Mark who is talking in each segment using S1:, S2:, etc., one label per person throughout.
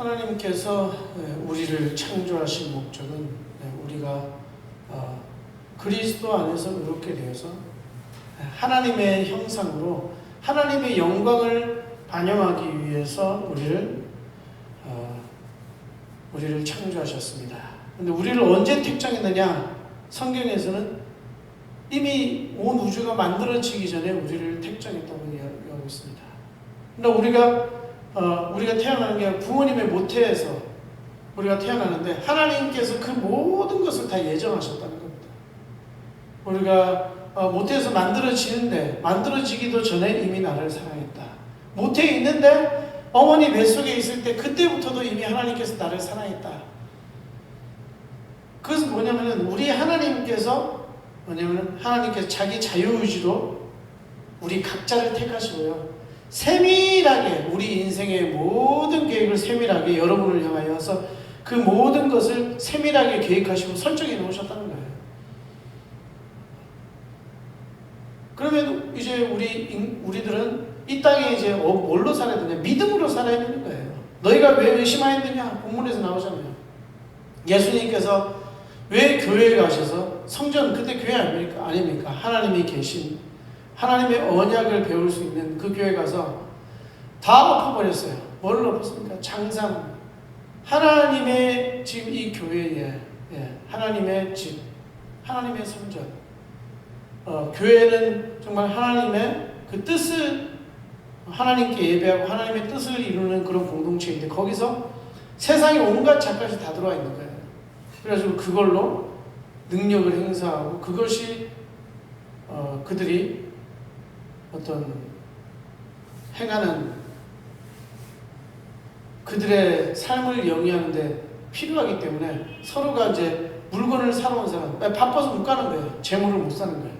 S1: 하나님께서 우리를 창조하신 목적은 우리가 그리스도 안에서 의롭게 되어서 하나님의 형상으로 하나님의 영광을 반영하기 위해서 우리를 창조하셨습니다. 근데 우리를 언제 택정했느냐? 성경에서는 이미 온 우주가 만들어지기 전에 우리를 택정했다고 이야기하고 있습니다. 그러니까 우리가 태어나는 게 부모님의 모태에서 우리가 태어나는데 하나님께서 그 모든 것을 다 예정하셨다는 겁니다. 우리가 모태에서 만들어지기도 전에 이미 나를 사랑했다. 모태에 있는데 어머니 뱃속에 있을 때 그때부터도 이미 하나님께서 나를 사랑했다. 그것은 뭐냐면은 하나님께서 자기 자유의지로 우리 각자를 택하시고요. 세밀하게 우리 인생의 모든 계획을 세밀하게 여러분을 향하여서 그 모든 것을 세밀하게 계획하시고 설정해 놓으셨다는 거예요. 그러면 이제 우리들은 이 땅에 이제 뭘로 살아야 되냐? 믿음으로 살아야 되는 거예요. 너희가 왜 의심하였느냐? 본문에서 나오잖아요. 예수님께서 왜 교회에 가셔서 성전, 그때 교회 아닙니까? 하나님이 계신 하나님의 언약을 배울 수 있는 그 교회 가서 다 엎어버렸어요. 뭐를 엎었습니까? 장상. 하나님의 지금 이 교회에 하나님의 집, 하나님의 성전. 교회는 정말 하나님의 그 뜻을 하나님께 예배하고 하나님의 뜻을 이루는 그런 공동체인데 거기서 세상의 온갖 작가시 다 들어와 있는 거예요. 그래가지고 그걸로 능력을 행사하고 그것이 그들이 어떤 행하는 그들의 삶을 영위하는데 필요하기 때문에 서로가 이제 물건을 사러 온 사람 바빠서 못 가는 거예요. 재물을 못 사는 거예요.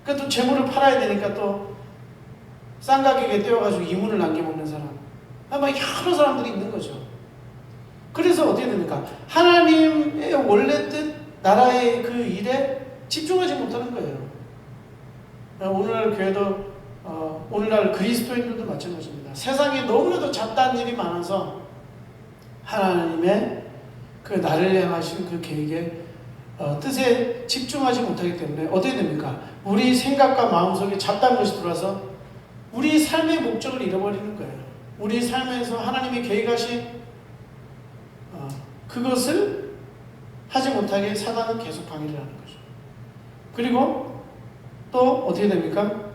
S1: 그러니까 또 재물을 팔아야 되니까 또 싼 가격에 떼어가지고 이문을 남겨먹는 사람 아마 여러 사람들이 있는 거죠. 그래서 어떻게 됩니까? 하나님의 원래 뜻 나라의 그 일에 집중하지 못하는 거예요. 오늘날 교회도 오늘날 그리스도인들도 마찬가지입니다. 세상에 너무나도 잡다한 일이 많아서 하나님의 그 나를 향하신 그 계획에 뜻에 집중하지 못하기 때문에 어떻게 됩니까? 우리 생각과 마음속에 잡다한 것이 들어와서 우리 삶의 목적을 잃어버리는 거예요. 우리 삶에서 하나님이 계획하신 그것을 하지 못하게 사단은 계속 방해를 하는 거죠. 그리고 또 어떻게 됩니까?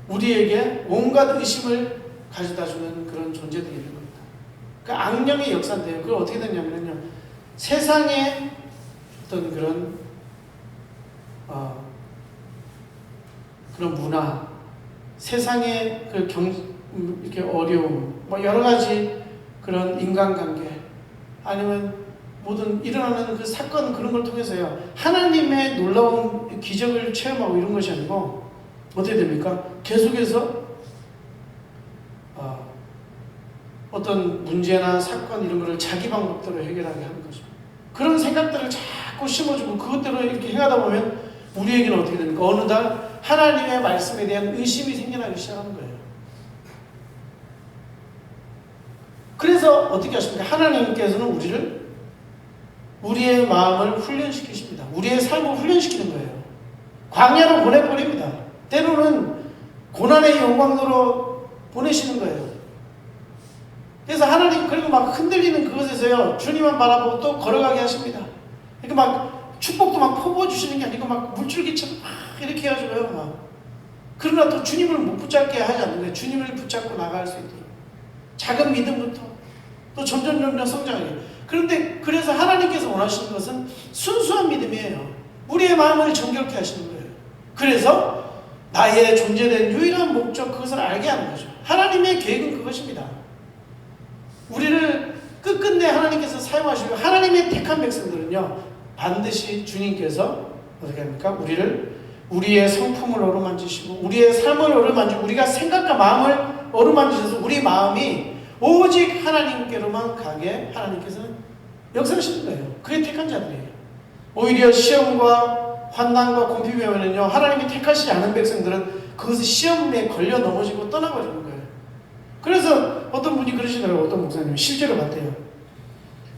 S1: 우리에게 온갖 의심을 가져다주는 그런 존재들이 있는 겁니다. 그 악령의 역사인데요. 그걸 어떻게 되냐면요. 세상의 어떤 그런 문화, 세상의 그 이렇게 어려움, 뭐 여러 가지 그런 인간관계, 아니면 모든 일어나는 그 사건 그런 걸 통해서요. 하나님의 놀라운 기적을 체험하고 이런 것이 아니고 어떻게 됩니까? 계속해서 어떤 문제나 사건 이런 거를 자기 방법대로 해결하게 하는 거죠. 그런 생각들을 자꾸 심어주고 그것대로 이렇게 행하다 보면 우리에게는 어떻게 됩니까? 어느 날 하나님의 말씀에 대한 의심이 생겨나기 시작하는 거예요. 그래서 어떻게 하십니까? 하나님께서는 우리의 마음을 훈련시키십니다. 우리의 삶을 훈련시키는 거예요. 광야로 보내버립니다. 때로는 고난의 영광으로 보내시는 거예요. 그래서 하나님 그리고 막 흔들리는 그것에서요. 주님만 바라보고 또 걸어가게 하십니다. 그러니까 막 축복도 막 퍼부어주시는 게 아니고 막 물줄기처럼 막 이렇게 해가지고요. 막. 그러나 또 주님을 못 붙잡게 하지 않는 거예요. 주님을 붙잡고 나갈 수 있도록. 작은 믿음부터 또 점점 성장하게. 그런데 그래서 하나님께서 원하시는 것은 순수한 믿음이에요. 우리의 마음을 정결케 하시는 거예요. 그래서 나의 존재된 유일한 목적 그것을 알게 하는 거죠. 하나님의 계획은 그것입니다. 우리를 끝끝내 하나님께서 사용하시고 하나님의 택한 백성들은요. 반드시 주님께서 어떻게 합니까? 우리의 성품을 어루만지시고 우리의 삶을 어루만지고 우리가 생각과 마음을 어루만지셔서 우리 마음이 오직 하나님께로만 가게 하나님께서는 역사하시는 거예요. 그게 택한 자들이에요. 오히려 시험과 환난과 공핍이 오면요 하나님이 택하시지 않은 백성들은 그것을 시험에 걸려 넘어지고 떠나버리는 거예요. 그래서 어떤 분이 그러시더라고요. 어떤 목사님이 실제로 봤대요.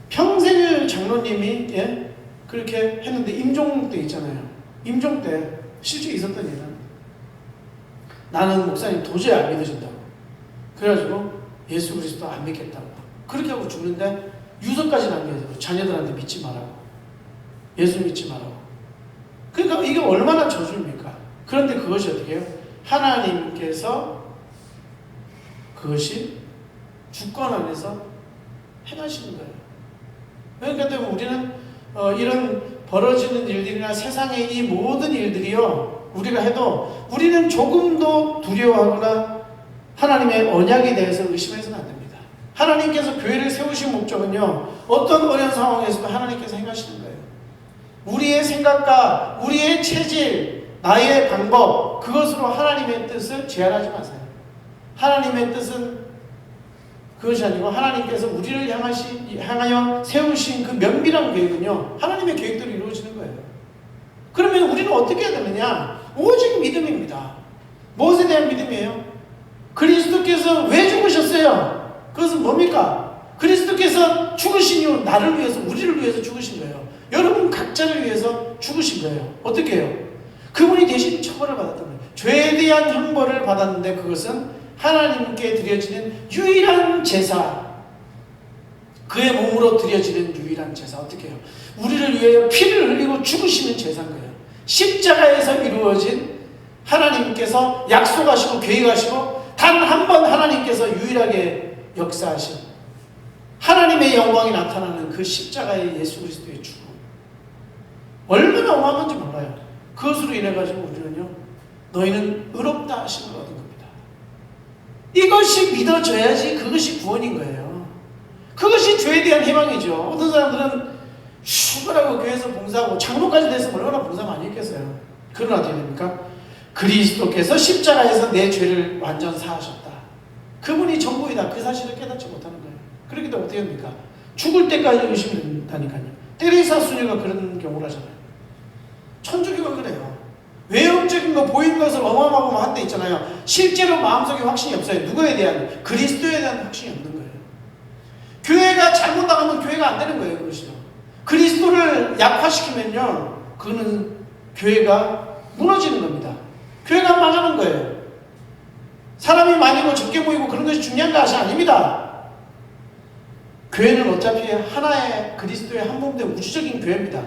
S1: 평생을 장로님이 그렇게 했는데 임종 때 있잖아요. 임종 때 실제 있었던 일은 나는 목사님 도저히 안 믿어진다고. 그래가지고 예수 그리스도 안 믿겠다고. 그렇게 하고 죽는데 유서까지 남겨서 자녀들한테 믿지 말라고. 예수 믿지 말라고. 그러니까 이게 얼마나 저주입니까? 그런데 그것이 어떻게 해요? 하나님께서 그것이 주권 안에서 행하시는 거예요. 그러니까 때문에 우리는 이런 벌어지는 일들이나 세상의 이 모든 일들이요, 우리가 해도 우리는 조금도 두려워하거나 하나님의 언약에 대해서 의심해서는 안 됩니다. 하나님께서 교회를 세우신 목적은요, 어떤 어려운 상황에서도 하나님께서 행하시는 거예요. 우리의 생각과 우리의 체질, 나의 방법, 그것으로 하나님의 뜻을 제한하지 마세요. 하나님의 뜻은 그것이 아니고 하나님께서 우리를 향하여 세우신 그 면밀한 계획은요, 하나님의 계획대로 이루어지는 거예요. 그러면 우리는 어떻게 해야 되느냐? 오직 믿음입니다. 무엇에 대한 믿음이에요? 그리스도께서 왜 죽으셨어요? 그것은 뭡니까? 그리스도께서 죽으신 이유, 나를 위해서, 우리를 위해서 죽으신 거예요. 여러분 각자를 위해서 죽으신 거예요. 어떻게 해요? 그분이 대신 처벌을 받았던 거예요. 죄에 대한 형벌을 받았는데 그것은 하나님께 드려지는 유일한 제사, 그의 몸으로 드려지는 유일한 제사. 어떻게 해요? 우리를 위하여 피를 흘리고 죽으시는 제사인 거예요. 십자가에서 이루어진, 하나님께서 약속하시고 계획하시고 단 한 번 하나님께서 유일하게 역사하신 하나님의 영광이 나타나는 그 십자가의 예수 그리스도의 죽음, 얼마나 어마어마한지 몰라요. 그것으로 인해 가지고 우리는요, 너희는 의롭다 하신 걸 얻은 겁니다. 이것이 믿어져야지 그것이 구원인 거예요. 그것이 죄에 대한 희망이죠. 어떤 사람들은 죽으라고 교회에서 봉사하고 장로까지 돼서 얼마나 봉사 많이 했겠어요. 그러나 어떻게 됩니까? 그리스도께서 십자가에서 내 죄를 완전 사하셨다. 그분이 전부이다. 그 사실을 깨닫지 못하는 거예요. 그렇기 때문에 어떻게 합니까? 죽을 때까지 의심이 된다니까요. 테레사 수녀가 그런 경우를 하잖아요. 천주교가 그래요. 외형적인 거, 보이는 것을 어마어마하고 한데 있잖아요. 실제로 마음속에 확신이 없어요. 누구에 대한? 그리스도에 대한 확신이 없는 거예요. 교회가 잘못당하면 교회가 안 되는 거예요. 그것이요. 그리스도를 약화시키면요, 그거는 교회가 무너지는 겁니다. 교회가 망하는 거예요. 사람이 많이고 적게 모이고 그런 것이 중요한 것이 아닙니다. 교회는 어차피 하나의 그리스도의 한 몸된 우주적인 교회입니다.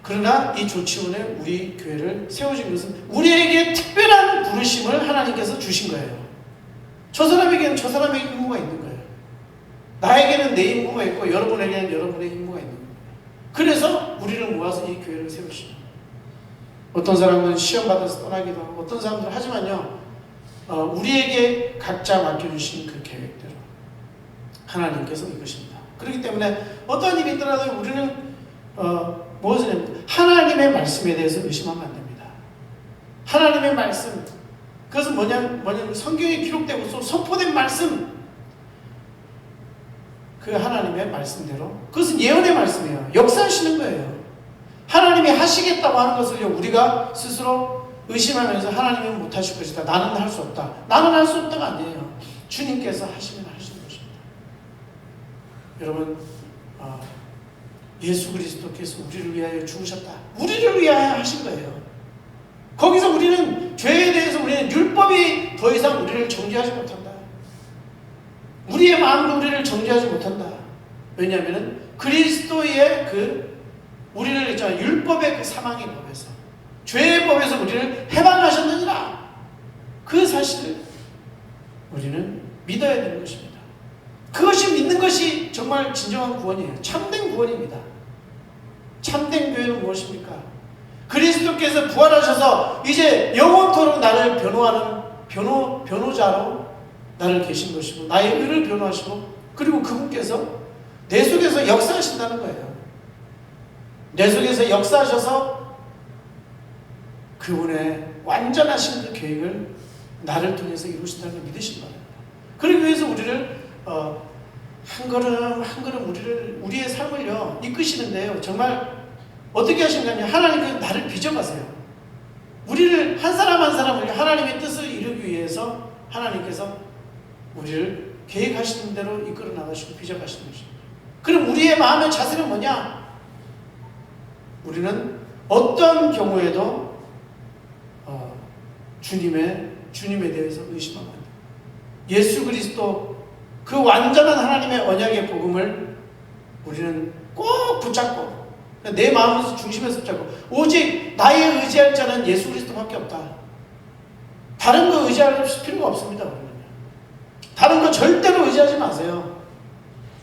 S1: 그러나 이 조치원에 우리 교회를 세워진 것은 우리에게 특별한 부르심을 하나님께서 주신 거예요. 저 사람에게는 저 사람의 임무가 있는 거예요. 나에게는 내 임무가 있고 여러분에게는 여러분의 임무가 있는 거예요. 그래서 우리를 모아서 이 교회를 세우시는 거예요. 어떤 사람은 시험 받아서 떠나기도 하고, 어떤 사람들은 하지만요, 우리에게 각자 맡겨주신 그 계획대로 하나님께서 이것입니다. 그렇기 때문에 어떤 일이 있더라도 우리는 무엇을 하나님의 말씀에 대해서 의심하면 안 됩니다. 하나님의 말씀, 그것은 뭐냐면 성경에 기록되고 선포된 말씀, 그 하나님의 말씀대로, 그것은 예언의 말씀이에요. 역사하시는 거예요. 하나님이 하시겠다고 하는 것을 우리가 스스로 의심하면서 하나님은 못하실 것이다, 나는 할 수 없다, 나는 할 수 없다가 아니에요. 주님께서 하시면 하시는 것입니다. 여러분, 예수 그리스도께서 우리를 위하여 죽으셨다, 우리를 위하여 하신 거예요. 거기서 우리는 죄에 대해서 우리는 율법이 더 이상 우리를 정죄하지 못한다. 우리의 마음도 우리를 정죄하지 못한다. 왜냐하면 그리스도의 우리를 있잖아요, 율법의 그 사망의 법에서, 죄의 법에서 우리를 해방하셨느니라. 그 사실을 우리는 믿어야 되는 것입니다. 그것이 믿는 것이 정말 진정한 구원이에요. 참된 구원입니다. 참된 교회는 무엇입니까? 그리스도께서 부활하셔서 이제 영원토록 나를 변호하는 변호자로 나를 계신 것이고, 나의 의를 변호하시고, 그리고 그분께서 내 속에서 역사하신다는 거예요. 내 속에서 역사하셔서 그분의 완전하신 그 계획을 나를 통해서 이루신다는 걸 믿으시기 바랍니다. 그러기 위해서 우리를 한 걸음 한 걸음 우리의 삶을요 이끄시는데요, 정말 어떻게 하시는가요? 하나님께서 나를 빚어가세요. 우리를 한 사람 한 사람을 하나님의 뜻을 이루기 위해서 하나님께서 우리를 계획하시는 대로 이끌어 나가시고 빚어가시는 것입니다. 그럼 우리의 마음의 자세는 뭐냐? 우리는 어떤 경우에도 주님에 대해서 의심하면 안 돼요. 예수 그리스도 그 완전한 하나님의 언약의 복음을 우리는 꼭 붙잡고 내 마음에서 중심에서 붙잡고 오직 나의 의지할 자는 예수 그리스도밖에 없다. 다른 거 의지할 필요가 없습니다. 다른 거 절대로 의지하지 마세요.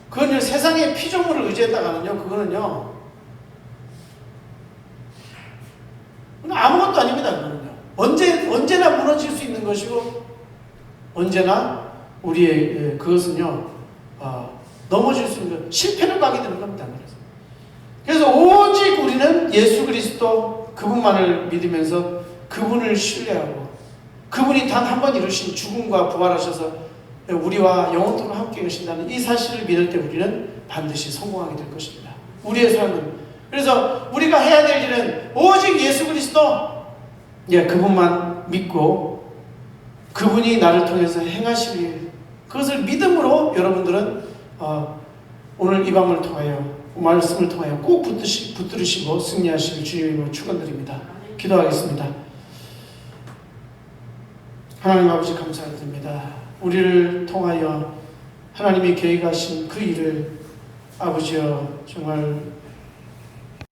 S1: 그건 세상의 피조물을 의지했다가는요, 그거는요 아무것도 아닙니다. 그거는요 언제나 무너질 수 있는 것이고 언제나 우리의 그것은요 넘어질 수 있는 실패를 가게 되는 겁니다. 그래서 오직 우리는 예수 그리스도 그분만을 믿으면서 그분을 신뢰하고 그분이 단 한 번 이루신 죽음과 부활하셔서 우리와 영원토록 함께 계신다는 이 사실을 믿을 때 우리는 반드시 성공하게 될 것입니다. 우리의 삶은. 그래서 우리가 해야 될 일은 오직 예수 그리스도 그분만 믿고 그분이 나를 통해서 행하실 일, 그것을 믿음으로 여러분들은 오늘 이 밤을 통하여 말씀을 통하여 꼭 붙들으시고 승리하시길 주님의 이름으로 축원드립니다. 기도하겠습니다. 하나님 아버지 감사드립니다. 우리를 통하여 하나님이 계획하신 그 일을 아버지여 정말